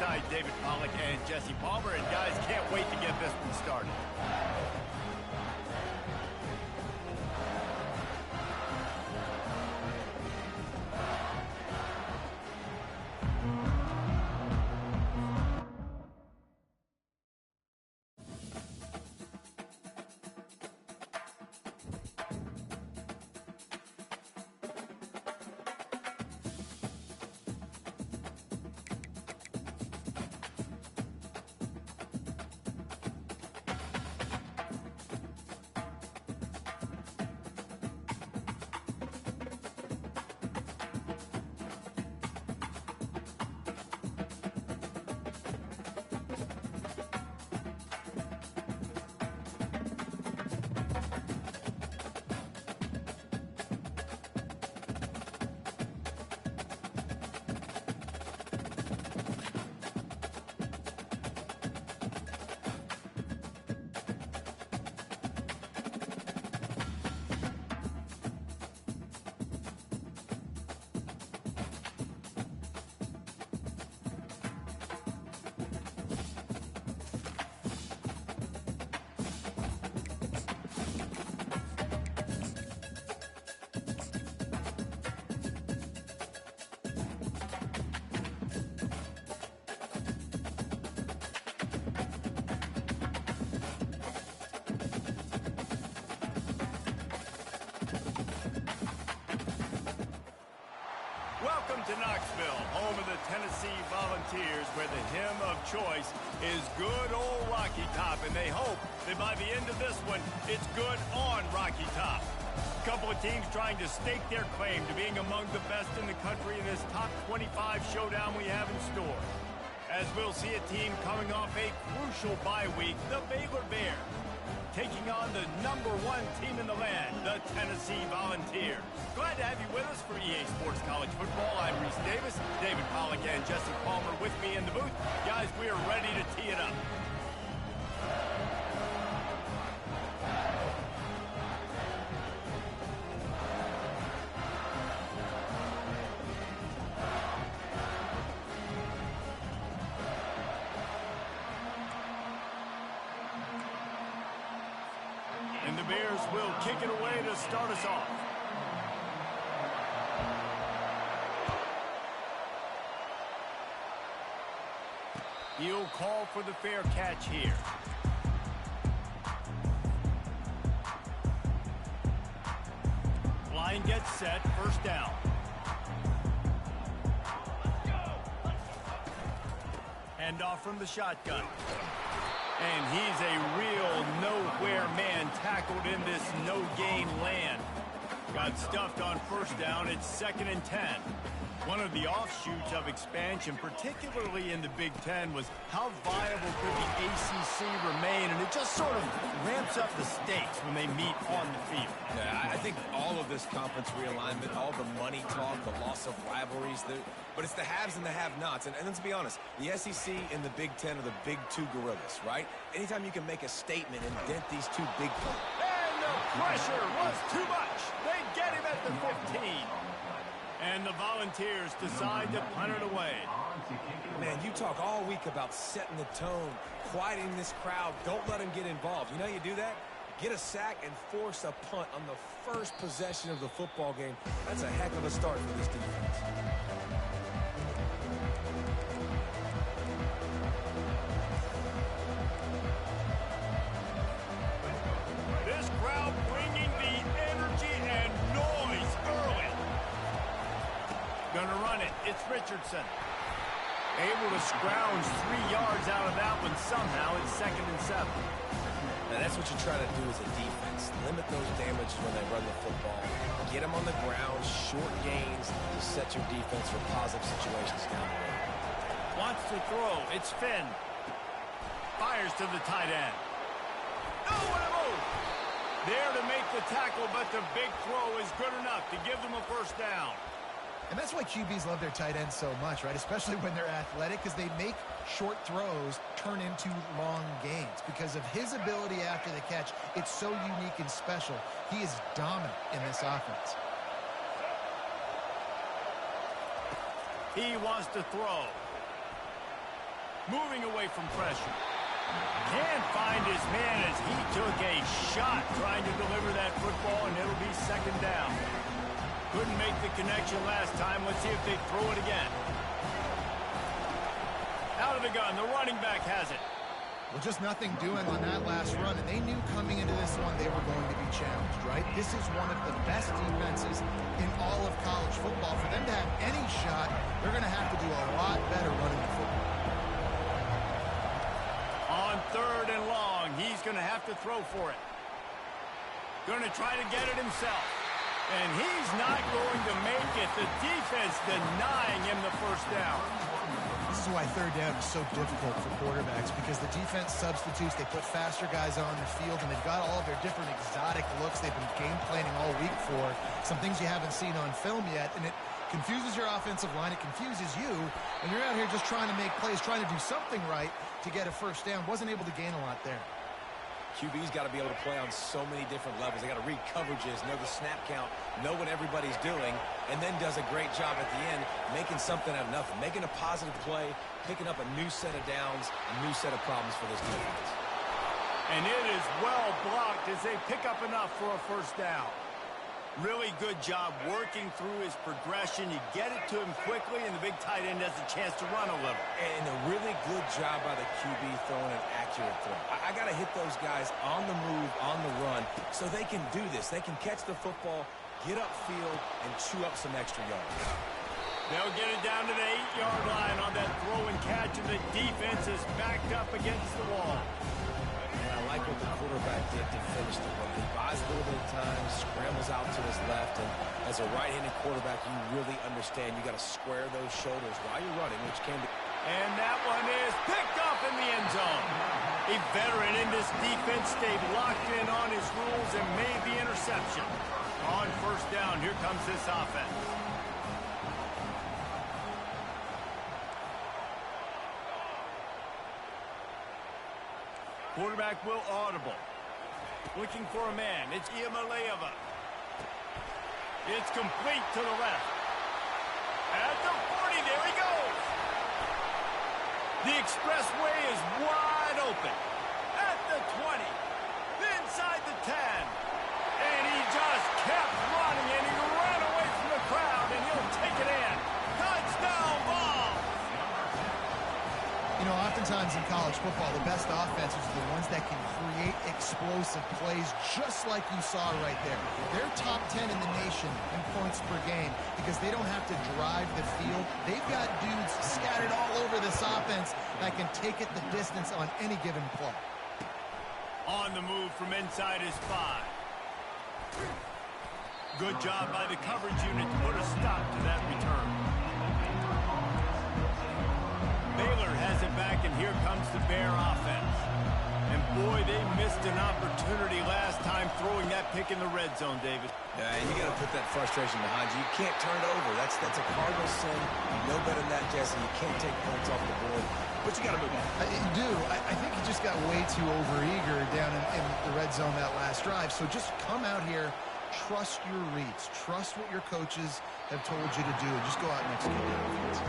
alongside David Pollack and Jesse Palmer, and guys, can't wait to get this one started. Welcome to Knoxville, home of the Tennessee Volunteers, where the hymn of choice is good old Rocky Top, and they hope that by the end of this one, it's good on Rocky Top. A couple of teams trying to stake their claim to being among the best in the country in this top 25 showdown we have in store. As we'll see a team coming off a crucial bye week, the Baylor Bears, taking on the #1 team in the land, the Tennessee Volunteers. Glad to have you with us for EA Sports College Football. I'm Reese Davis, David Pollack and Jesse Palmer with me in the booth. Guys, we are ready to tee it up. And the Bears will kick it away to start us off. He'll call for the fair catch here. Line gets set, first down. Hand off from the shotgun. And he's a real nowhere man tackled in this no-gain land. Got stuffed on first down. It's 2nd and 10. One of the offshoots of expansion, particularly in the Big Ten, was how viable could the ACC remain, and it just sort of ramps up the stakes when they meet on the field. Yeah, I think all of this conference realignment, all the money talk, the loss of rivalries, but it's the haves and the have-nots. And let's be honest, the SEC and the Big Ten are the big two gorillas, right? Anytime you can make a statement and dent these two big clubs. And the pressure was too much. They get him at the 15. And the Volunteers decide to punt it away. Man, you talk all week about setting the tone, quieting this crowd. Don't let them get involved. You know how you do that? Get a sack and force a punt on the first possession of the football game. That's a heck of a start for this defense. This crowd bringing the energy and noise early. Gonna run it. It's Richardson. Able to scrounge 3 yards out of that one somehow. It's 2nd and 7. Now that's what you try to do as a defense. Limit those damages when they run the football. Get them on the ground, short gains to set your defense for positive situations down the road. Wants to throw. It's Finn. Fires to the tight end. Oh, what a move! There to make the tackle, but the big throw is good enough to give them a first down. And that's why QBs love their tight ends so much, right? Especially when they're athletic, because they make short throws turn into long gains. Because of his ability after the catch, it's so unique and special. He is dominant in this offense. He wants to throw. moving away from pressure. Can't find his man as he took a shot trying to deliver that football, and it'll be second down. Couldn't make the connection last time. Let's see if they throw it again. Out of the gun, the running back has it. Well, just nothing doing on that last run, and they knew coming into this one they were going to be challenged, right? This is one of the best defenses in all of college football. For them to have any shot, they're going to have to do a lot better running the football. On third and long, he's going to have to throw for it. Going to try to get it himself. And he's not going to make it. The defense denying him the first down. This is why third down is so difficult for quarterbacks, because the defense substitutes. They put faster guys on the field, and they've got all of their different exotic looks they've been game planning all week for. Some things you haven't seen on film yet, and it confuses your offensive line. It confuses you, and you're out here just trying to make plays, trying to do something right to get a first down. Wasn't able to gain a lot there. QB's got to be able to play on so many different levels. They got to read coverages, know the snap count, know what everybody's doing, and then does a great job at the end making something out of nothing, making a positive play, picking up a new set of downs, a new set of problems for this defense. And it is well blocked as they pick up enough for a first down. Really good job working through his progression. You get it to him quickly, and the big tight end has a chance to run a little. And a really good job by the QB throwing an accurate throw. I got to hit those guys on the move, on the run, so they can do this. They can catch the football, get upfield, and chew up some extra yards. They'll get it down to the 8-yard line on that throw and catch, and the defense is backed up against the wall. I like what the quarterback did to finish the run. He buys a little bit of time, scrambles out to his left, and as a right-handed quarterback, you really understand you got to square those shoulders while you're running, which can be. And that one is picked off in the end zone. A veteran in this defense stayed locked in on his rules and made the interception. On first down, here comes this offense. Quarterback will audible. Looking for a man. It's Iamaleava. It's complete to the left. At the 40, there he goes. The expressway is wide open. At the 20. Inside the 10. And he just kept running, and he ran away from the crowd, and he'll take it in. Touchdown ball. You know, oftentimes in college football, the best offenses are the ones that can create explosive plays, just like you saw right there. They're top 10 in the nation in points per game because they don't have to drive the field. They've got dudes scattered all over this offense that can take it the distance on any given play. On the move from inside his 5. Good job by the coverage unit to put a stop to that return. Baylor has it back, and here comes the Bear offense. And boy, they missed an opportunity last time throwing that pick in the red zone, David. Yeah, and you got to put that frustration behind you. You can't turn it over. That's a cardinal sin. You know better than that, Jesse. You can't take points off the board, but you got to move on. You do. I think he just got way too overeager down in the red zone that last drive. So just come out here, trust your reads, trust what your coaches have told you to do, and just go out and execute the offense.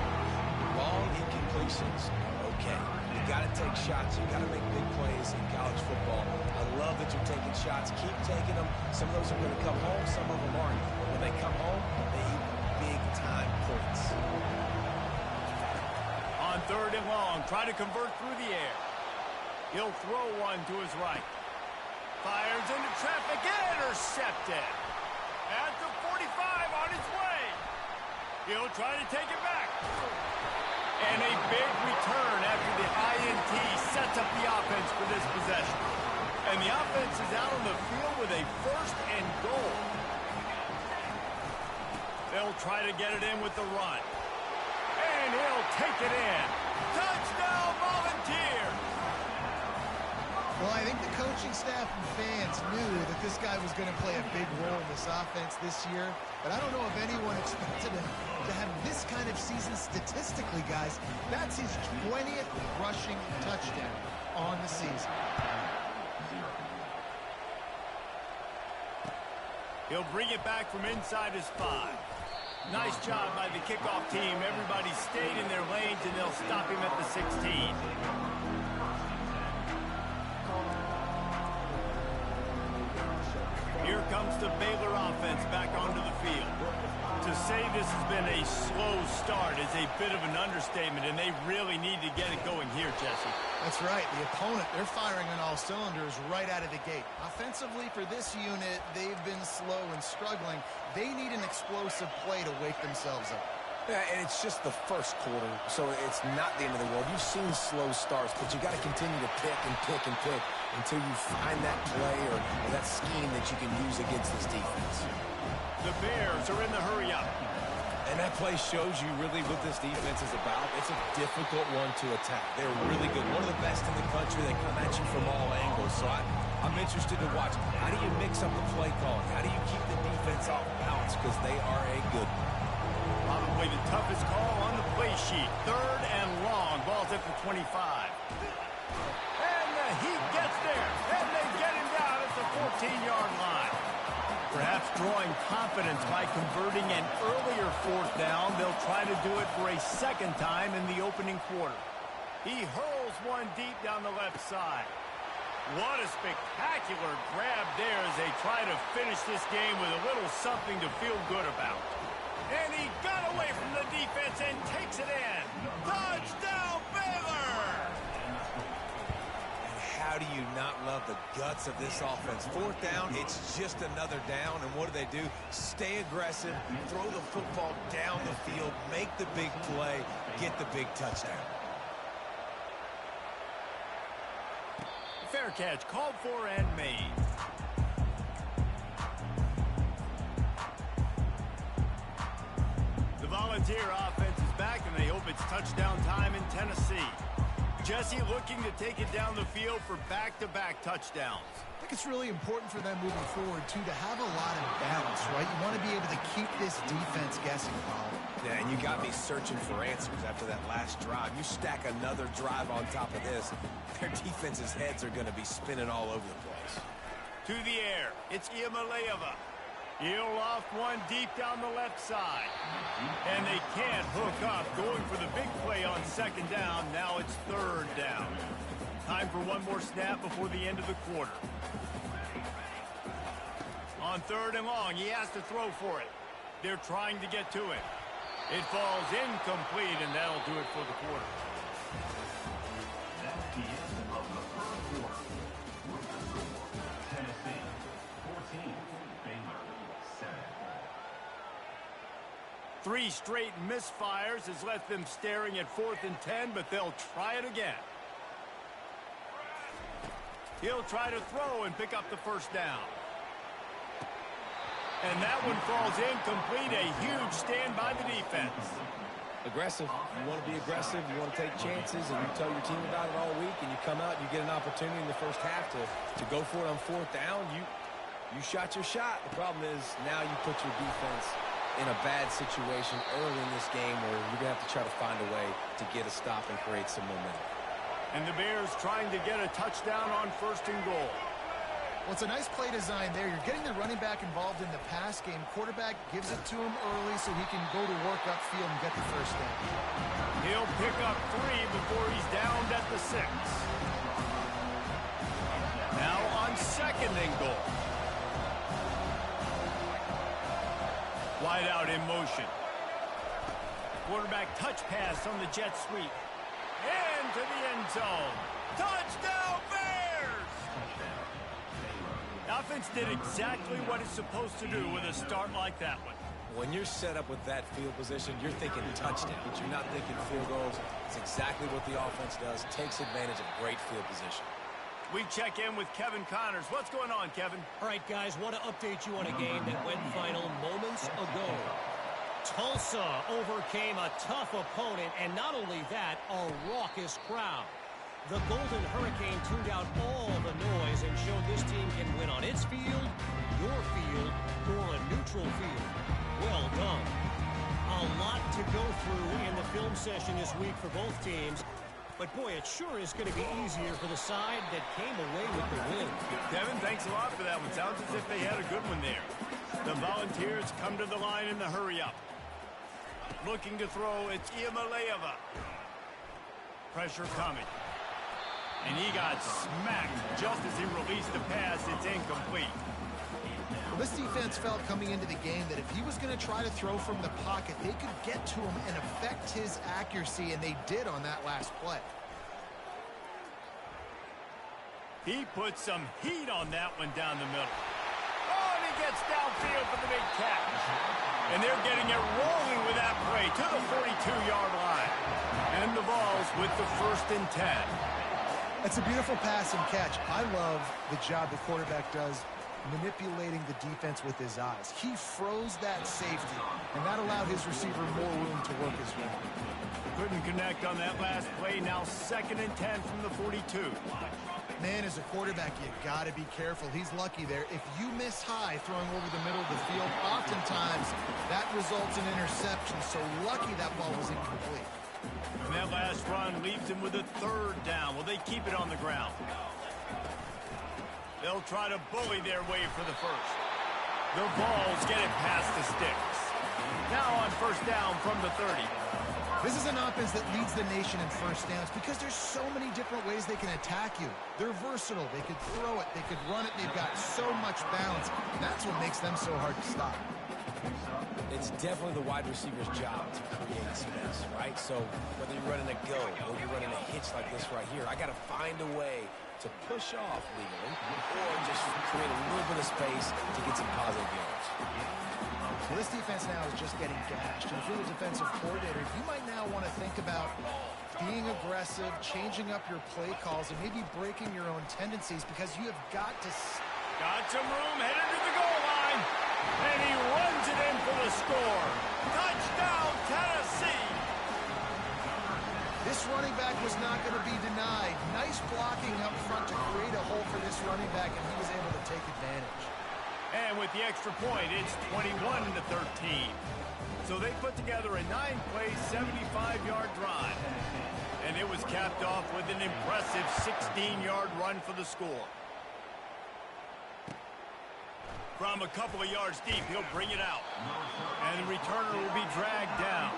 Long incompletions are okay. You got to take shots. You got to make big plays in college football. I love that you're taking shots. Keep taking them. Some of those are going to come home. Some of them aren't. But when they come home, they eat big-time points. On third and long, try to convert through the air. He'll throw one to his right. Fires into traffic, intercepted. At the 45, on his way. He'll try to take it back. And a big return after the INT sets up the offense for this possession. And the offense is out on the field with a first and goal. They'll try to get it in with the run. And he'll take it in. Touchdown, Volunteers! Well, I think the coaching staff and fans knew that this guy was going to play a big role in this offense this year, but I don't know if anyone expected him to have this kind of season statistically, guys. That's his 20th rushing touchdown on the season. He'll bring it back from inside his 5. Nice job by the kickoff team. Everybody stayed in their lanes, and they'll stop him at the 16. the Baylor offense back onto the field. To say this has been a slow start is a bit of an understatement, and they really need to get it going here, Jesse. That's right. The opponent, they're firing on all cylinders right out of the gate. Offensively, for this unit, they've been slow and struggling. They need an explosive play to wake themselves up. Yeah, and it's just the first quarter, so it's not the end of the world. You've seen slow starts, but you got to continue to pick and pick and pick until you find that play or that scheme that you can use against this defense. The Bears are in the hurry-up. And that play shows you really what this defense is about. It's a difficult one to attack. They're really good. One of the best in the country. They come at you from all angles. So I'm interested to watch. How do you mix up the play calling? How do you keep the defense off balance? Because they are a good one. Probably the toughest call on the play sheet. 3rd and long. Ball's at the 25. And the Heat gets there. And they get him down at the 14-yard line. Perhaps drawing confidence by converting an earlier 4th down. They'll try to do it for a second time in the opening quarter. He hurls one deep down the left side. What a spectacular grab there as they try to finish this game with a little something to feel good about. And he got away from the defense and takes it in. Touchdown, Baylor! And how do you not love the guts of this offense? 4th down, it's just another down. And what do? Stay aggressive, throw the football down the field, make the big play, get the big touchdown. Fair catch, called for and made. The Volunteer offense is back, and they hope it's touchdown time in Tennessee. Jesse looking to take it down the field for back-to-back touchdowns. I think it's really important for them moving forward, too, to have a lot of balance, right? You want to be able to keep this defense guessing, Paul. Yeah, and you got me searching for answers after that last drive. You stack another drive on top of this, their defense's heads are going to be spinning all over the place. To the air, it's Iamaleava. He'll loft one deep down the left side. And they can't hook up, going for the big play on 2nd down. Now it's 3rd down. Time for one more snap before the end of the quarter. On 3rd and long, he has to throw for it. They're trying to get to it. It falls incomplete, and that'll do it for the quarter. That's the end of the first quarter. With the score, Tennessee 14, Baylor 7. 3 straight misfires has left them staring at 4th and 10, but they'll try it again. He'll try to throw and pick up the 1st down. And that one falls incomplete. A huge stand by the defense. Aggressive. You want to be aggressive. You want to take chances, and you tell your team about it all week, and you come out and you get an opportunity in the first half to go for it on 4th down. You shot your shot. The problem is now you put your defense in a bad situation early in this game where you're going to have to try to find a way to get a stop and create some momentum. And the Bears trying to get a touchdown on 1st and goal. Well, it's a nice play design there. You're getting the running back involved in the pass game. Quarterback gives it to him early so he can go to work upfield and get the 1st down. He'll pick up 3 before he's downed at the 6. Now on 2nd and goal. Wide out in motion. Quarterback touch pass on the jet sweep. Into the end zone. Touchdown, Bears! The offense did exactly what it's supposed to do with a start like that one. When you're set up with that field position, you're thinking touchdowns. You're not thinking field goals. It's exactly what the offense does. Takes advantage of great field position. We check in with Kevin Connors. What's going on, Kevin? All right, guys, want to update you on a game that went final moments ago. Tulsa overcame a tough opponent, and not only that, a raucous crowd. The Golden Hurricane tuned out all the noise and showed this team can win on its field, your field, or a neutral field. Well done. A lot to go through in the film session this week for both teams. But, boy, it sure is going to be easier for the side that came away with the win. Kevin, thanks a lot for that one. Sounds as if they had a good one there. The Volunteers come to the line in the hurry-up. Looking to throw, it's Iamaleava. Pressure coming. And he got smacked just as he released the pass. It's incomplete. Well, this defense felt coming into the game that if he was going to try to throw from the pocket, they could get to him and affect his accuracy, and they did on that last play. He put some heat on that one down the middle. Oh, and he gets downfield for the big catch. And they're getting it rolling with that play to the 42-yard line. And the ball's with the 1st and 10. That's a beautiful pass and catch. I love the job the quarterback does manipulating the defense with his eyes. He froze that safety, and that allowed his receiver more room to work his way. Couldn't connect on that last play. Now 2nd and 10 from the 42. Man, as a quarterback, you got to be careful. He's lucky there. If you miss high throwing over the middle of the field, oftentimes that results in interception. So lucky that ball was incomplete. And that last run leaves him with a 3rd down. Will they keep it on the ground? They'll try to bully their way for the 1st. The Vols get it past the sticks. Now on 1st down from the 30. This is an offense that leads the nation in 1st downs because there's so many different ways they can attack you. They're versatile. They could throw it. They could run it. They've got so much balance. That's what makes them so hard to stop. It's definitely the wide receiver's job to create space, right? So whether you're running a go or you're running a hitch like this right here, I got to find a way to push off legally or just create a little bit of space to get some positive yards. Well, this defense now is just getting gashed. And if you're the defensive coordinator, you might now want to think about being aggressive, changing up your play calls, and maybe breaking your own tendencies because you have got to... Got some room, headed to the goal line. And he runs it in for the score. Touchdown, Tennessee. This running back was not going to be denied. Nice blocking up front to create a hole for this running back, and he was able to take advantage. And with the extra point, it's 21-13. So they put together a 9-play, 75-yard drive. And it was capped off with an impressive 16-yard run for the score. From a couple of yards deep, he'll bring it out. And the returner will be dragged down.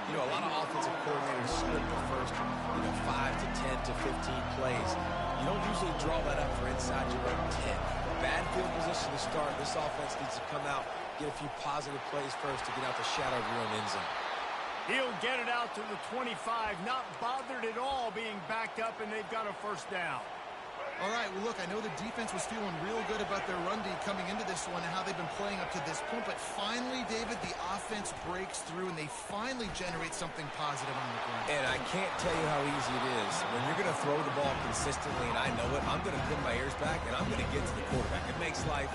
You know, a lot of offensive coordinators script the first, 5 to 10 to 15 plays. You don't usually draw that up for inside your own 10. Bad field position to start. This offense needs to come out, get a few positive plays first to get out the shadow of your own end zone. He'll get it out to the 25, not bothered at all being backed up, and they've got a 1st down. All right, well, look, I know the defense was feeling real good about their run D coming into this one and how they've been playing up to this point, but finally, David, the offense breaks through, and they finally generate something positive on the ground. And I can't tell you how easy it is. When you're going to throw the ball consistently, and I know it, I'm going to pin my ears back, and I'm going to get to the quarterback. It makes life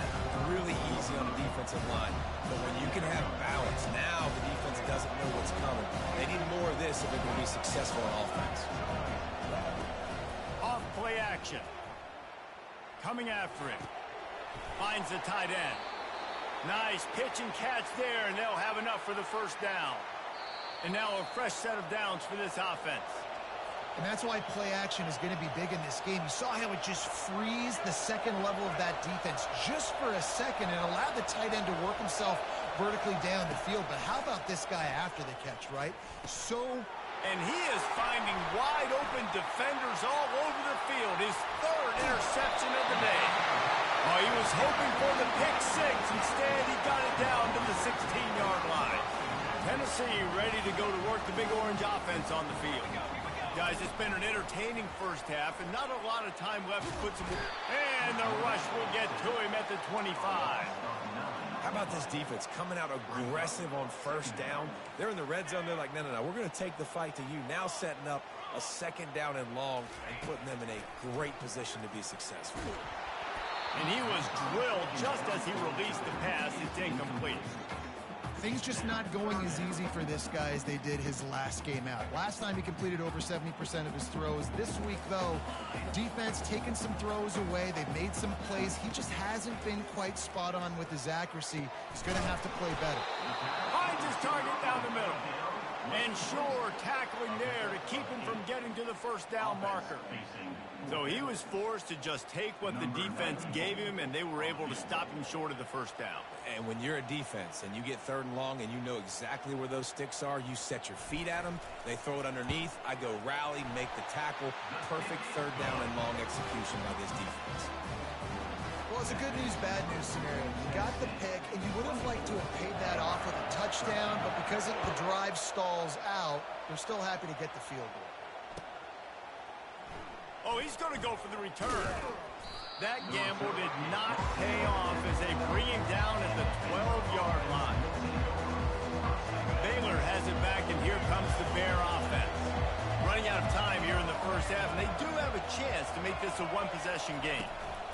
really easy on the defensive line. But when you can have balance, now the defense doesn't know what's coming. They need more of this if they're going to be successful on offense. Off play action. Coming after him. Finds the tight end. Nice pitch and catch there, and they'll have enough for the 1st down. And now a fresh set of downs for this offense. And that's why play action is going to be big in this game. You saw how it just frees the 2nd level of that defense just for a second and allowed the tight end to work himself vertically down the field. But how about this guy after the catch, right? And he is finding wide-open defenders all over the field. His 3rd interception of the day. Oh, he was hoping for the pick 6. Instead, he got it down to the 16-yard line. Tennessee ready to go to work the Big Orange offense on the field. Guys, it's been an entertaining 1st half, and not a lot of time left to put some... And the rush will get to him at the 25. How about this defense coming out aggressive on 1st down? They're in the red zone. They're like, no. We're going to take the fight to you. Now setting up a 2nd down and long and putting them in a great position to be successful. And he was drilled just as he released the pass. It's incomplete. Things just not going as easy for this guy as they did his last game out. Last time he completed over 70% of his throws. This week, though, defense taking some throws away. They've made some plays. He just hasn't been quite spot on with his accuracy. He's going to have to play better. Finds his target down the middle. And sure, tackling there to keep him from getting to the first down marker. So he was forced to just take what the defense gave him, and they were able to stop him short of the first down. And when you're a defense and you get 3rd and long and you know exactly where those sticks are, you set your feet at them, they throw it underneath, I go rally, make the tackle. Perfect 3rd down and long execution by this defense. Well, it's a good news, bad news scenario. You got the pick, and you would have liked to have paid that off with a touchdown, but because the drive stalls out, they're still happy to get the field goal. Oh, he's going to go for the return. That gamble did not pay off as they bring him down at the 12-yard line. Baylor has it back, and here comes the Bear offense. Running out of time here in the first half, and they do have a chance to make this a one-possession game.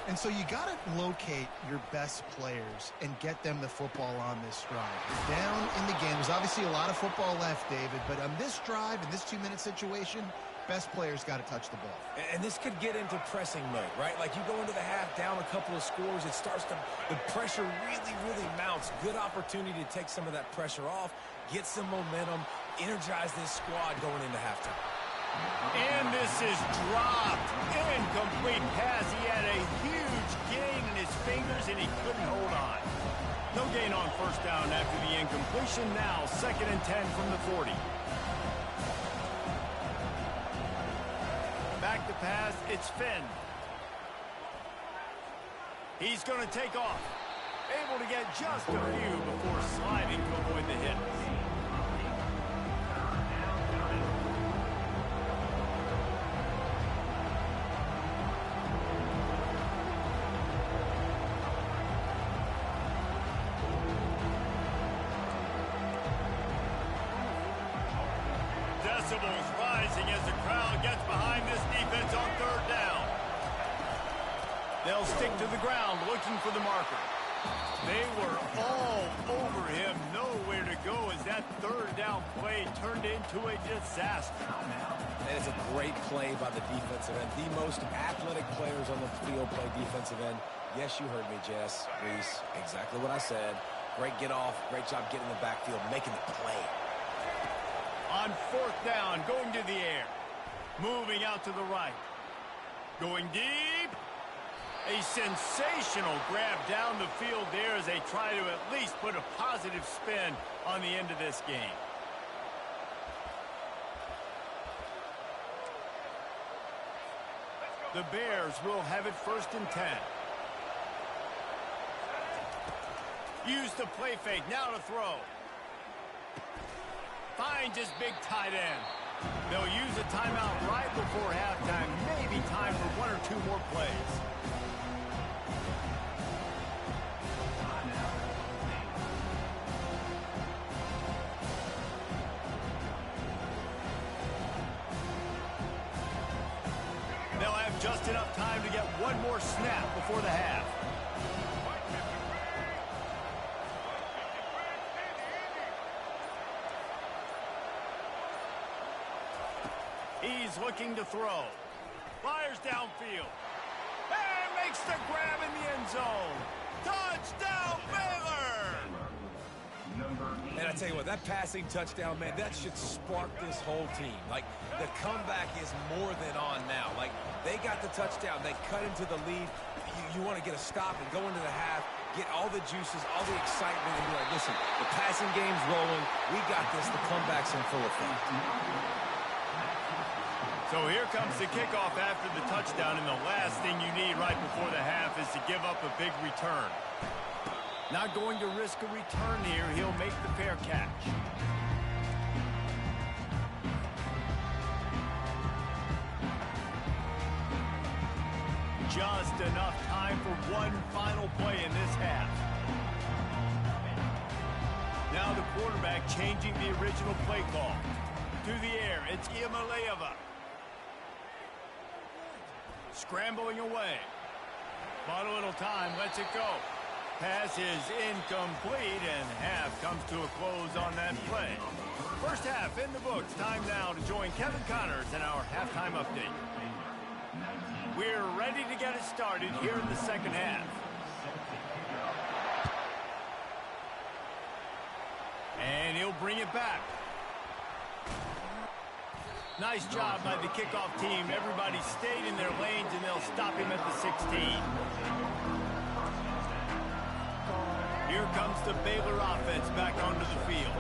And so you got to locate your best players and get them the football on this drive. You're down in the game. There's obviously a lot of football left, David, but on this drive, in this 2-minute situation, best players got to touch the ball. And this could get into pressing mode, right? Like you go into the half down a couple of scores, it starts to, the pressure really mounts. Good opportunity to take some of that pressure off, get some momentum, energize this squad going into halftime. And this is dropped. Incomplete pass. He had a huge gain in his fingers, and he couldn't hold on. No gain on first down after the incompletion. Now 2nd and 10 from the 40. Back to pass. It's Finn. He's going to take off. Able to get just a few before sliding to avoid the hit. Decibels rising as the crowd gets behind this defense on 3rd down. They'll stick to the ground looking for the marker. They were all over him, nowhere to go as that 3rd down play turned into a disaster. And it's a great play by the defensive end. The most athletic players on the field play defensive end. Yes, you heard me, Jess, Reese. Exactly what I said. Great get off. Great job getting in the backfield, making the play. On 4th down, going to the air. Moving out to the right. Going deep. A sensational grab down the field there as they try to at least put a positive spin on the end of this game. The Bears will have it 1st and 10. Use the play fake. Now to throw. Finds his big tight end. They'll use a timeout right before halftime. Maybe time for 1 or 2 more plays. They'll have just enough time to get 1 more snap before the half. He's looking to throw. Fires downfield. And makes the grab in the end zone. Touchdown, Baylor! And I tell you what, that passing touchdown, man, that should spark this whole team. Like, the comeback is more than on now. Like, they got the touchdown. They cut into the lead. You want to get a stop and go into the half, get all the juices, all the excitement, and be like, listen, the passing game's rolling. We got this. The comeback's in full effect. So here comes the kickoff after the touchdown, and the last thing you need right before the half is to give up a big return. Not going to risk a return here. He'll make the fair catch. Just enough time for 1 final play in this half. Now the quarterback changing the original play call. To the air, it's Iamaleava. Scrambling away. Bought a little time, lets it go. Pass is incomplete, and half comes to a close on that play. First half in the books. Time now to join Kevin Connors in our halftime update. We're ready to get it started here in the second half. And he'll bring it back. Nice job by the kickoff team. Everybody stayed in their lanes, and they'll stop him at the 16. Here comes the Baylor offense back onto the field.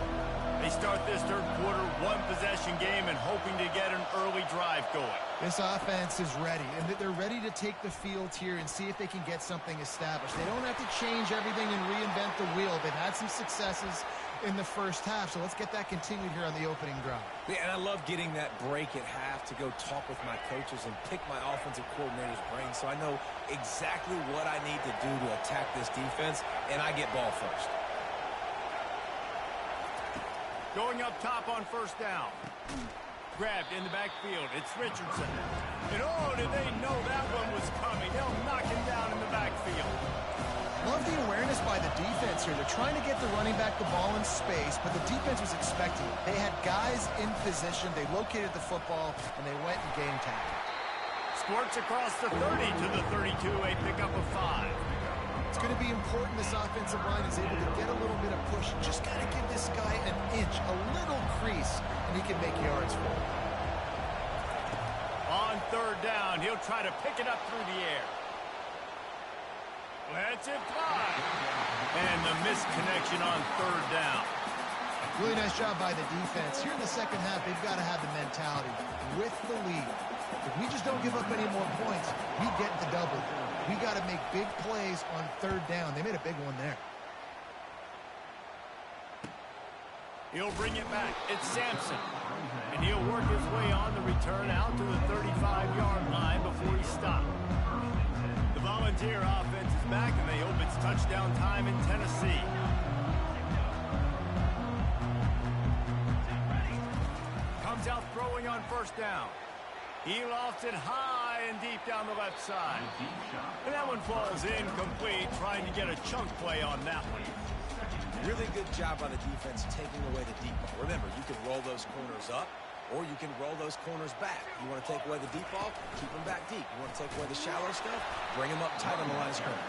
They start this third quarter one-possession game and hoping to get an early drive going. This offense is ready, and they're ready to take the field here and see if they can get something established. They don't have to change everything and reinvent the wheel. They've had some successes in the first half, so let's get that continued here on the opening drive. Yeah, and I love getting that break at half to go talk with my coaches and pick my offensive coordinator's brain so I know exactly what I need to do to attack this defense, and I get ball first. Going up top on first down. Grabbed in the backfield. It's Richardson. And oh, did they know that one was coming? They'll knock him down in the backfield. Love the awareness by the defense here. They're trying to get the running back the ball in space, but the defense was expecting it. They had guys in position. They located the football, and they went and game tackle. Squirts across the 30 to the 32, a pickup of 5. It's going to be important this offensive line is able to get a little bit of push. Just got to give this guy an inch, a little crease, and he can make yards for it. On third down, he'll try to pick it up through the air. Let's it fly. And the misconnection on third down. Really nice job by the defense. Here in the second half, they've got to have the mentality with the lead. If we just don't give up any more points, we get the double. We got to make big plays on third down. They made a big one there. He'll bring it back. It's Sampson. And he'll work his way on the return out to the 35-yard line before he stopped. The Volunteer offense is back, and they hope it's touchdown time in Tennessee. Comes out throwing on first down. He lofts it high and deep down the left side. And that one falls incomplete, trying to get a chunk play on that one. Really good job by the defense taking away the deep ball. Remember, you can roll those corners up, or you can roll those corners back. You want to take away the deep ball, keep them back deep. You want to take away the shallow stuff, bring them up tight on the line of scrimmage.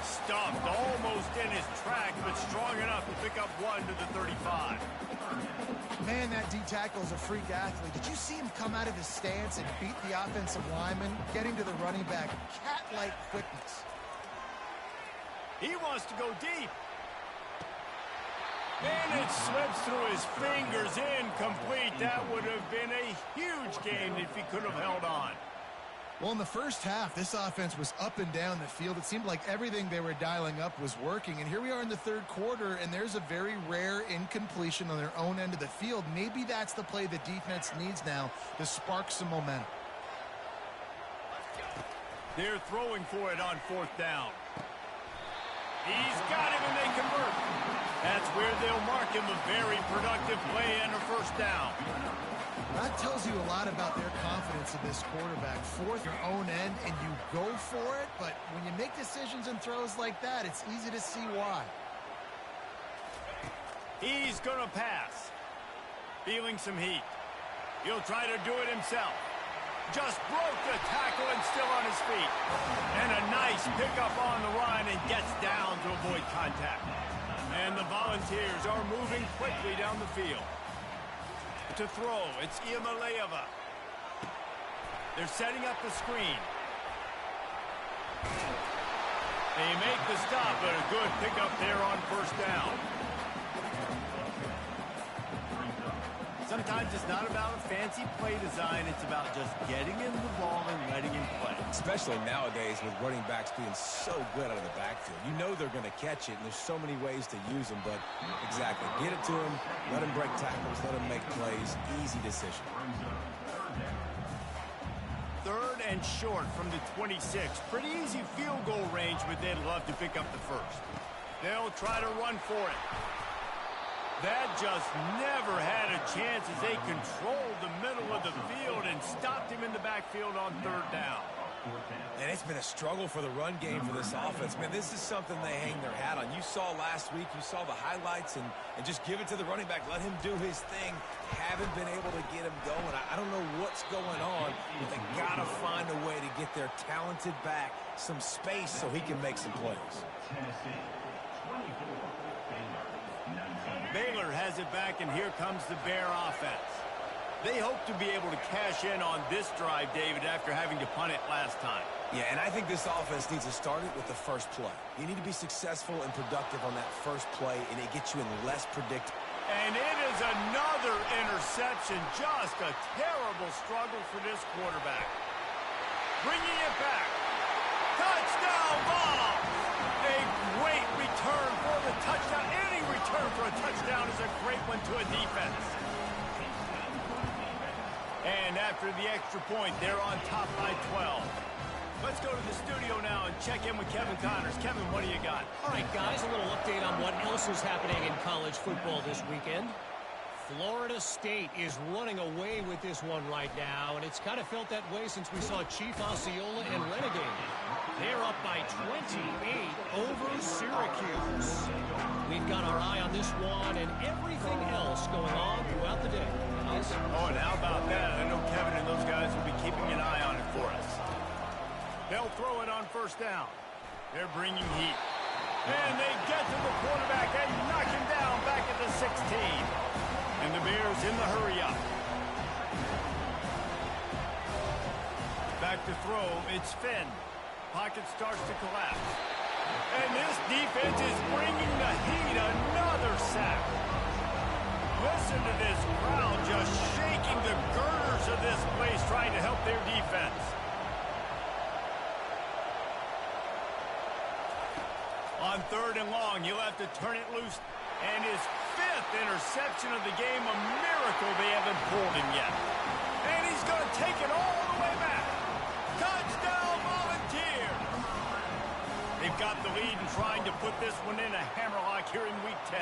Stuffed almost in his track, but strong enough to pick up one to the 35. Man, that D-tackle is a freak athlete. Did you see him come out of his stance and beat the offensive lineman, getting to the running back? Cat-like quickness. He wants to go deep. And it slips through his fingers, incomplete. That would have been a huge gain if he could have held on. Well, in the first half, this offense was up and down the field. It seemed like everything they were dialing up was working. And here we are in the third quarter, and there's a very rare incompletion on their own end of the field. Maybe that's the play the defense needs now to spark some momentum. They're throwing for it on fourth down. He's got him, and they convert. That's where they'll mark him a very productive play and a first down. That tells you a lot about their confidence in this quarterback. Fourth, your own end, and you go for it. But when you make decisions and throws like that, it's easy to see why. He's going to pass. Feeling some heat. He'll try to do it himself. Just broke the tackle and still on his feet. And a nice pickup on the run and gets down to avoid contact. And the Volunteers are moving quickly down the field. To throw, it's Iamaleava. They're setting up the screen. They make the stop, but a good pickup there on first down. Sometimes it's not about a fancy play design. It's about just getting him the ball and letting him play. Especially nowadays with running backs being so good out of the backfield. You know they're going to catch it, and there's so many ways to use them. But exactly, get it to him, let him break tackles, let him make plays. Easy decision. Third and short from the 26. Pretty easy field goal range, but they'd love to pick up the first. They'll try to run for it. That just never had a chance as they controlled the middle of the field and stopped him in the backfield on third down. And it's been a struggle for the run game for this offense. Man, this is something they hang their hat on. You saw last week, you saw the highlights, and just give it to the running back. Let him do his thing. Haven't been able to get him going. I don't know what's going on, but they got to find a way to get their talented back some space so he can make some plays. Baylor has it back, and here comes the Bear offense. They hope to be able to cash in on this drive, David, after having to punt it last time. Yeah, and I think this offense needs to start it with the first play. You need to be successful and productive on that first play, and it gets you in less predictable. And it is another interception. Just a terrible struggle for this quarterback. Bringing it back. Touchdown ball! A great return for the touchdown. Any return for a touchdown is a great one to a defense. And after the extra point, they're on top by 12. Let's go to the studio now and check in with Kevin Connors. Kevin, what do you got? All right, guys, a little update on what else is happening in college football this weekend. Florida State is running away with this one right now, and it's kind of felt that way since we saw Chief Osceola and Renegade. They're up by 28 over Syracuse. We've got our eye on this one and everything else going on throughout the day. Guys? Oh, and how about that? I know Kevin and those guys will be keeping an eye on it for us. They'll throw it on first down. They're bringing heat. And they get to the quarterback and knock him down back at the 16. And the Bears in the hurry up. Back to throw, it's Finn. Pocket starts to collapse. And this defense is bringing the heat. Another sack. Listen to this crowd just shaking the girders of this place trying to help their defense. On 3rd and long, he'll have to turn it loose. And his 5th interception of the game, a miracle they haven't pulled him yet. And he's going to take it all the way back. Touchdown, Volunteers! They've got the lead and trying to put this one in a hammerlock here in Week 10.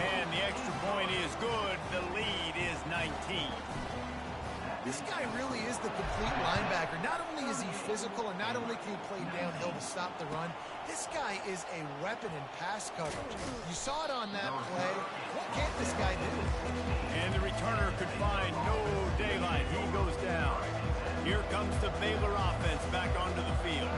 And the extra point is good. The lead is 19. This guy really is the complete linebacker. Not only is he physical and not only can he play downhill to stop the run, this guy is a weapon in pass coverage. You saw it on that play. What can't this guy do? And the returner could find no daylight. He goes down. Here comes the Baylor offense back onto the field.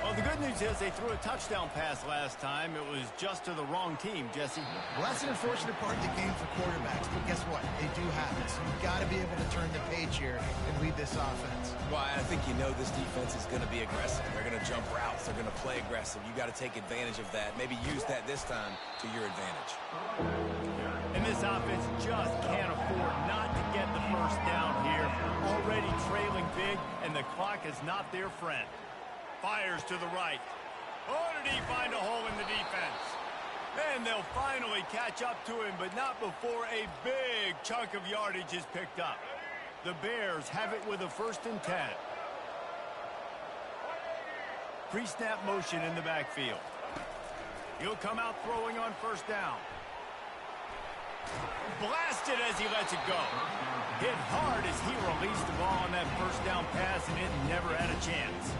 Well, the good news is they threw a touchdown pass last time. It was just to the wrong team, Jesse. Well, that's an unfortunate part of the game for quarterbacks, but guess what? They do have it, so you've got to be able to turn the page here and lead this offense. Well, I think you know this defense is going to be aggressive. They're going to jump routes. They're going to play aggressive. You got to take advantage of that. Maybe use that this time to your advantage. And this offense just can't afford not to get the first down here. Already trailing big, and the clock is not their friend. Fires to the right. Oh, did he find a hole in the defense? Then they'll finally catch up to him, but not before a big chunk of yardage is picked up. The Bears have it with a 1st and 10. Pre-snap motion in the backfield. He'll come out throwing on first down. Blasted as he lets it go. Hit hard as he released the ball on that first down pass, and it never had a chance.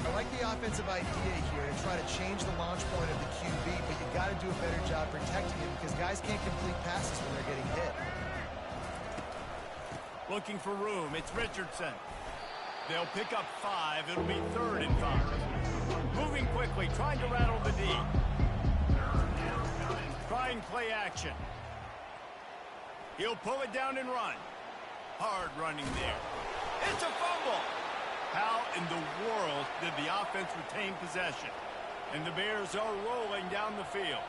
I like the offensive idea here to try to change the launch point of the QB, but you got to do a better job protecting him because guys can't complete passes when they're getting hit. Looking for room. It's Richardson. They'll pick up 5. It'll be 3rd and 5. Moving quickly, trying to rattle the D. Trying play action. He'll pull it down and run. Hard running there. It's a fumble. How in the world did the offense retain possession? And the Bears are rolling down the field.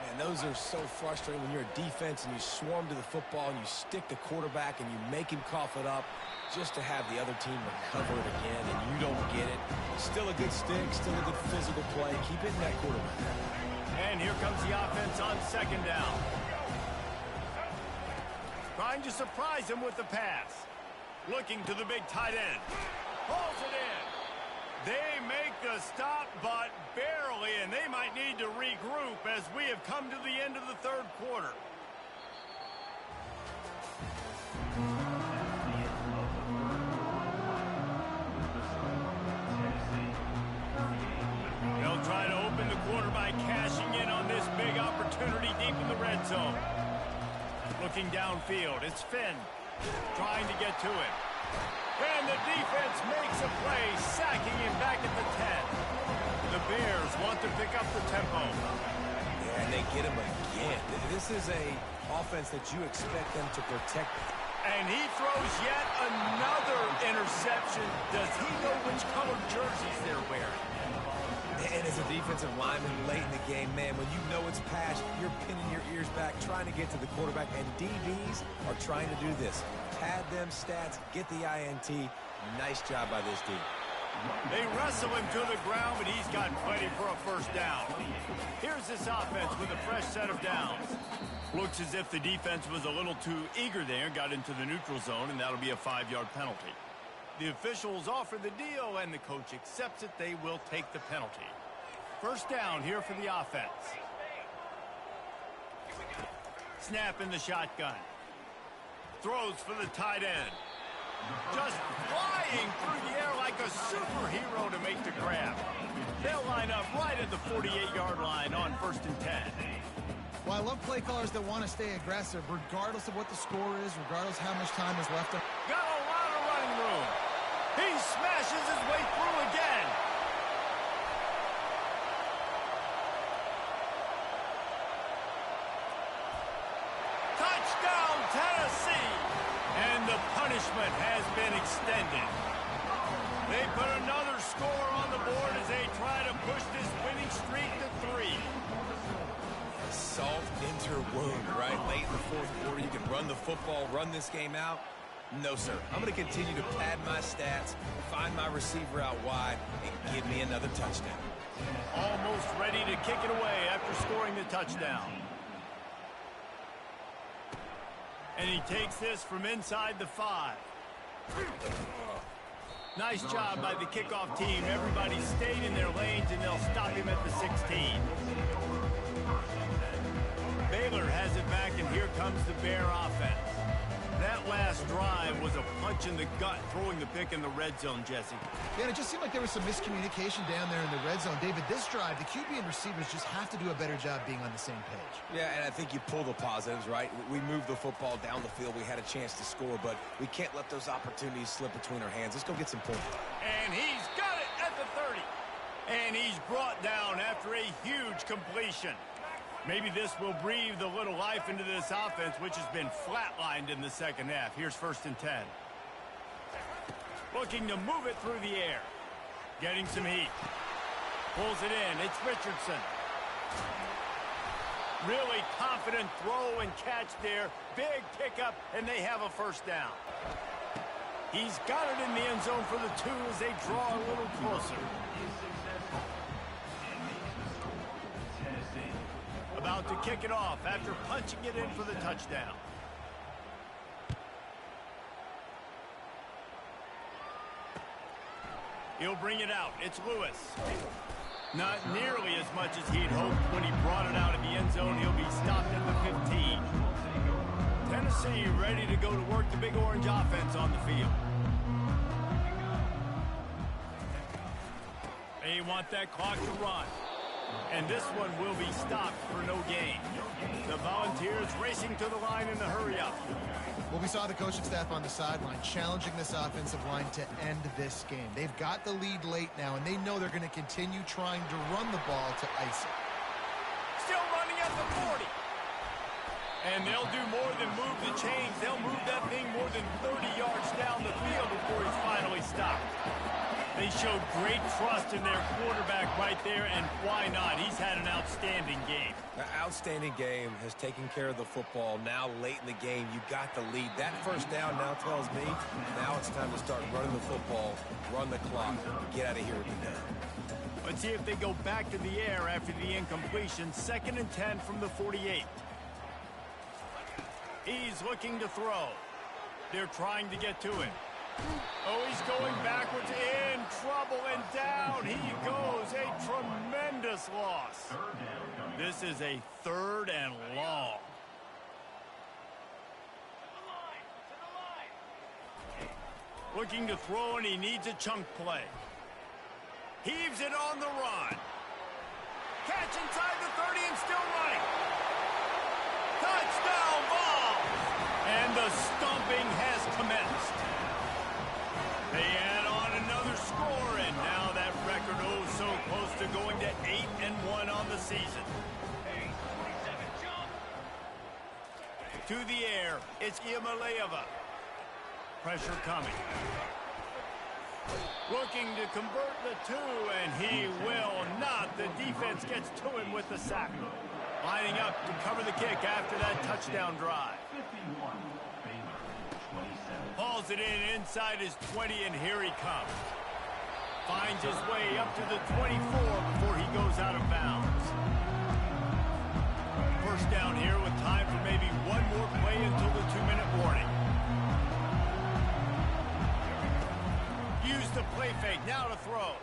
Man, those are so frustrating when you're a defense and you swarm to the football and you stick the quarterback and you make him cough it up just to have the other team recover it again and you don't get it. Still a good stick, still a good physical play. Keep hitting that quarterback. And here comes the offense on 2nd down. Trying to surprise him with the pass. Looking to the big tight end. Pulls it in. They make the stop, but barely, and they might need to regroup as we have come to the end of the 3rd quarter. They'll try to open the quarter by cashing in on this big opportunity deep in the red zone. Looking downfield, it's Finn trying to get to him. And the defense makes a play, sacking him back at the 10. The Bears want to pick up the tempo. Yeah, and they get him again. This is a offense that you expect them to protect And he throws yet another interception. Does he know which color jerseys they're wearing? And as a defensive lineman late in the game, man, when you know it's pass, you're pinning your ears back, trying to get to the quarterback, and DBs are trying to do this. Pad them stats, get the INT. Nice job by this team. They wrestle him to the ground, but he's got plenty for a first down. Here's this offense with a fresh set of downs. Looks as if the defense was a little too eager there, got into the neutral zone, and that'll be a 5-yard penalty. The officials offer the deal, and the coach accepts it. They will take the penalty. First down here for the offense. Snap in the shotgun. Throws for the tight end. Just flying through the air like a superhero to make the grab. They'll line up right at the 48-yard line on 1st and 10. Well, I love play callers that want to stay aggressive, regardless of what the score is, regardless how much time is left. Got a lot of running room. He smashes his way through again. Touchdown, Tennessee. And the punishment has been extended. They put another score on the board as they try to push this winning streak to 3. Salt into her wound, right? Late in the fourth quarter, you can run the football, run this game out. No, sir. I'm going to continue to pad my stats, find my receiver out wide, and give me another touchdown. Almost ready to kick it away after scoring the touchdown. And he takes this from inside the 5. Nice job by the kickoff team. Everybody stayed in their lanes, and they'll stop him at the 16. Baylor has it back, and here comes the Bear offense. That last drive was a punch in the gut, throwing the pick in the red zone, Jesse. Yeah, and it just seemed like there was some miscommunication down there in the red zone. David, this drive, the QB and receivers just have to do a better job being on the same page. Yeah, and I think you pull the positives, right? We moved the football down the field. We had a chance to score, but we can't let those opportunities slip between our hands. Let's go get some points. And he's got it at the 30. And he's brought down after a huge completion. Maybe this will breathe a little life into this offense, which has been flatlined in the second half. Here's 1st and 10. Looking to move it through the air. Getting some heat. Pulls it in. It's Richardson. Really confident throw and catch there. Big pickup, and they have a first down. He's got it in the end zone for the 2 as they draw a little closer. About to kick it off after punching it in for the touchdown. He'll bring it out. It's Lewis. Not nearly as much as he'd hoped when he brought it out of the end zone. He'll be stopped at the 15. Tennessee ready to go to work the Big Orange offense on the field. They want that clock to run. And this one will be stopped for no gain. The Volunteers racing to the line in the hurry-up. Well, we saw the coaching staff on the sideline challenging this offensive line to end this game. They've got the lead late now, and they know they're going to continue trying to run the ball to ice it. Still running at the 40. And they'll do more than move the chains. They'll move that thing more than 30 yards down the field before he's finally stopped. They showed great trust in their quarterback right there, and why not? He's had an outstanding game. An outstanding game, has taken care of the football. Now late in the game, you got the lead. That first down now tells me now it's time to start running the football, run the clock, get out of here with the game. Let's see if they go back to the air after the incompletion. 2nd and 10 from the 48. He's looking to throw. They're trying to get to him. Oh, he's going backwards, in trouble, and down he goes. A tremendous loss. This is a 3rd and long. Looking to throw, and he needs a chunk play. Heaves it on the run. Catch inside the 30 and still running. Touchdown ball. And the stomping has commenced. They add on another score, and now that record oh so close to going to 8-1 on the season. To the air, it's Iamaleava. Pressure coming. Looking to convert the two, and he will not. The defense gets to him with the sack. Lining up to cover the kick after that touchdown drive. 51, Baylor, 27. Hauls it in inside his 20, and here he comes. Finds his way up to the 24 before he goes out of bounds. First down here with time for maybe one more play until the 2-minute warning. Use the play fake, now to throw.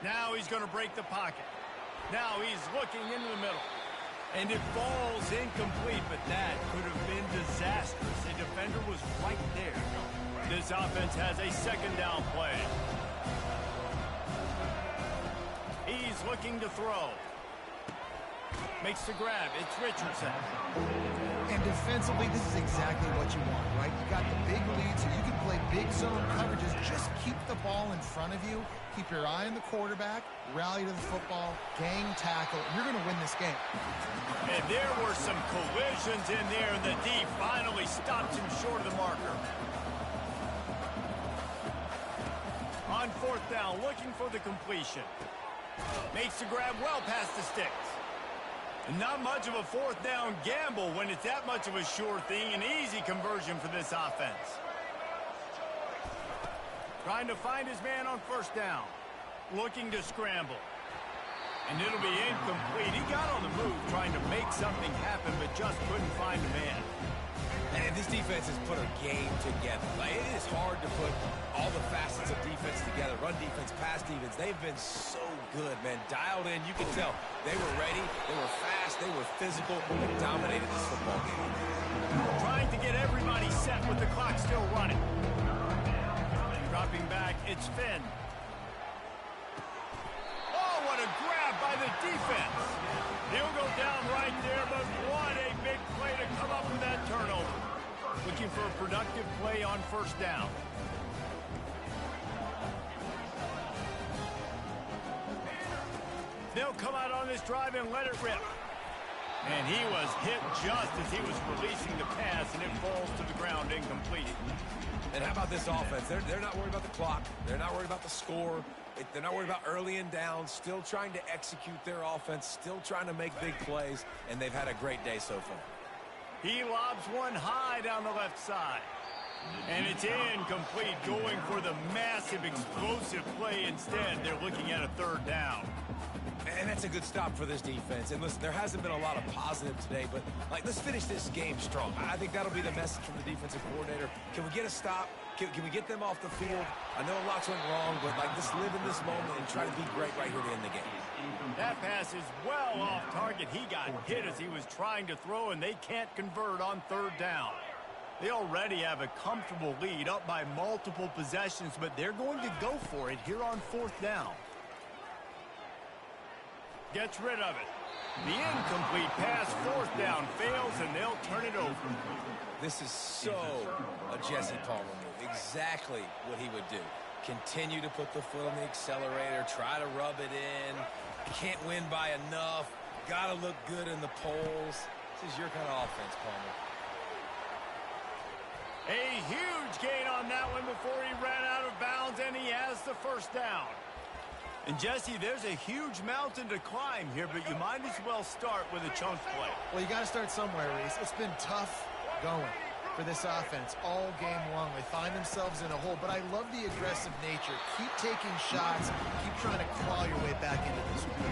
Now he's going to break the pocket. Now he's looking into the middle. And it falls incomplete, but that could have been disastrous. The defender was right there. This offense has a second down play. He's looking to throw. Makes the grab. It's Richardson. And defensively, this is exactly what you want, right? You got the big lead, so you can play big zone coverages. Just keep the ball in front of you. Keep your eye on the quarterback. Rally to the football. Gang tackle. You're going to win this game. And there were some collisions in there, and the D finally stopped him short of the marker. On fourth down, looking for the completion. Makes the grab well past the sticks. Not much of a fourth down gamble when it's that much of a sure thing. An easy conversion for this offense. Trying to find his man on first down. Looking to scramble. And it'll be incomplete. He got on the move trying to make something happen, but just couldn't find a man. And this defense has put a game together. Like, it is hard to put all the facets of defense together. Run defense, pass defense. They've been so good, man. Dialed in. You can tell they were ready. They were fast. They were physical. They dominated this football game. Trying to get everybody set with the clock still running. Dropping back, it's Finn. Oh, what a grab by the defense. He'll go down right there, but what a big play to come up with that turnover. Looking for a productive play on first down. They'll come out on this drive and let it rip. And he was hit just as he was releasing the pass, and it falls to the ground incomplete. And how about this offense? They're not worried about the clock. They're not worried about the score. They're not worried about early and down. Still trying to execute their offense. Still trying to make big plays. And they've had a great day so far. He lobs one high down the left side. And it's incomplete, going for the massive, explosive play instead. They're looking at a third down. And that's a good stop for this defense. And listen, there hasn't been a lot of positive today, but let's finish this game strong. I think that'll be the message from the defensive coordinator. Can we get a stop? Can we get them off the field? I know lots went wrong, but just live in this moment and try to be great right here to end the game. That pass is well off target. He got hit as he was trying to throw, and they can't convert on third down. They already have a comfortable lead, up by multiple possessions, but they're going to go for it here on fourth down. Gets rid of it. The incomplete pass, fourth down, fails, and they'll turn it over. This is so a Jesse Palmer move. Exactly what he would do. Continue to put the foot on the accelerator, try to rub it in. Can't win by enough. Got to look good in the polls. This is your kind of offense, Palmer. A huge gain on that one before he ran out of bounds, and he has the first down. And, Jesse, there's a huge mountain to climb here, but you might as well start with a chunk play. Well, you got to start somewhere, Reese. It's been tough going for this offense all game long. They find themselves in a hole, but I love the aggressive nature. Keep taking shots. Keep trying to claw your way back into this one.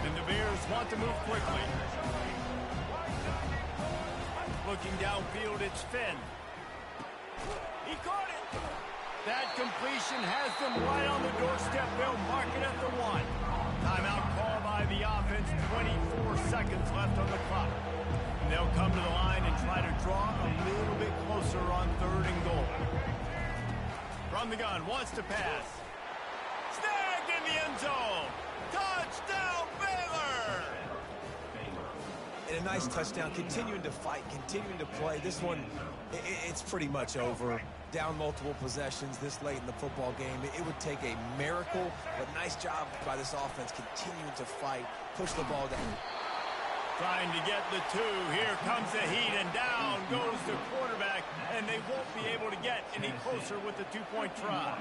And the Bears want to move quickly. Looking downfield, it's Finn. He caught it. That completion has them right on the doorstep. They'll mark it at the 1. Timeout call by the offense. 24 seconds left on the clock. And they'll come to the line and try to draw a little bit closer on third and goal. From the gun, wants to pass. Snagged in the end zone. Touchdown, Baylor! And a nice touchdown, continuing to fight, continuing to play. This one, it's pretty much over. Down multiple possessions this late in the football game. It would take a miracle, but nice job by this offense continuing to fight, push the ball down. Trying to get the two. Here comes the heat, and down goes the quarterback, and they won't be able to get any closer with the two-point try.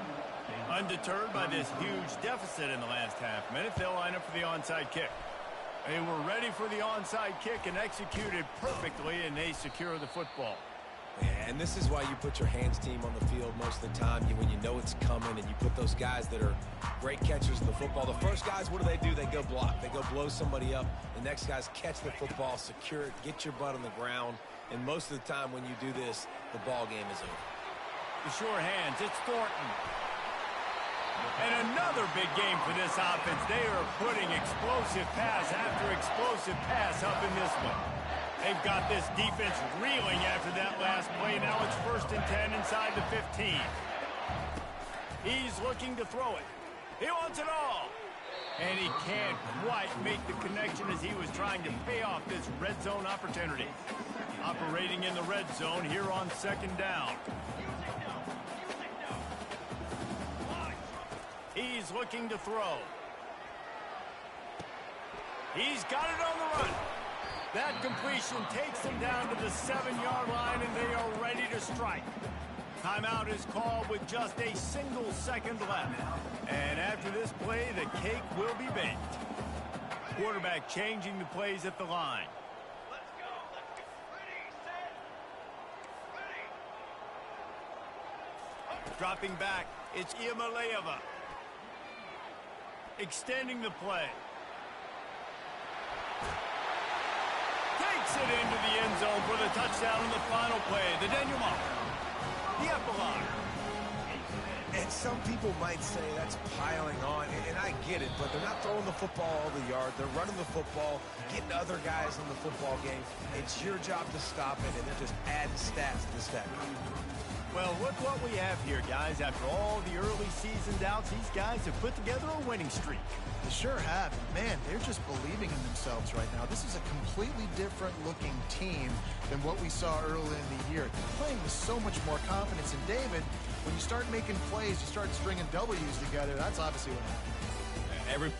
Undeterred by this huge deficit in the last half minute, they'll line up for the onside kick. They were ready for the onside kick and executed perfectly, and they secure the football. And this is why you put your hands team on the field most of the time when you know it's coming, and you put those guys that are great catchers of the football. The first guys, what do? They go block. They go blow somebody up. The next guys catch the football, secure it, get your butt on the ground. And most of the time when you do this, the ball game is over. The sure hands, it's Thornton. And another big game for this offense. They are putting explosive pass after explosive pass up in this one. They've got this defense reeling after that last play. Now it's 1st and 10 inside the 15. He's looking to throw it. He wants it all. And he can't quite make the connection as he was trying to pay off this red zone opportunity. Operating in the red zone here on 2nd down. He's looking to throw. He's got it on the run. That completion takes them down to the 7-yard line, and they are ready to strike. Timeout is called with just a single second left. And after this play, the cake will be baked. Quarterback changing the plays at the line. Dropping back, it's Iamaleava. Extending the play. Takes it into the end zone for the touchdown in the final play. The denouement. The epilogue. And some people might say that's piling on, and I get it, but they're not throwing the football all the yard. They're running the football, getting other guys in the football game. It's your job to stop it, and they're just adding stats to the stat. Well, look what we have here, guys. After all the early season doubts, these guys have put together a winning streak. They sure have. Man, they're just believing in themselves right now. This is a completely different-looking team than what we saw early in the year. They're playing with so much more confidence. And, David, when you start making plays, you start stringing W's together, that's obviously what happened.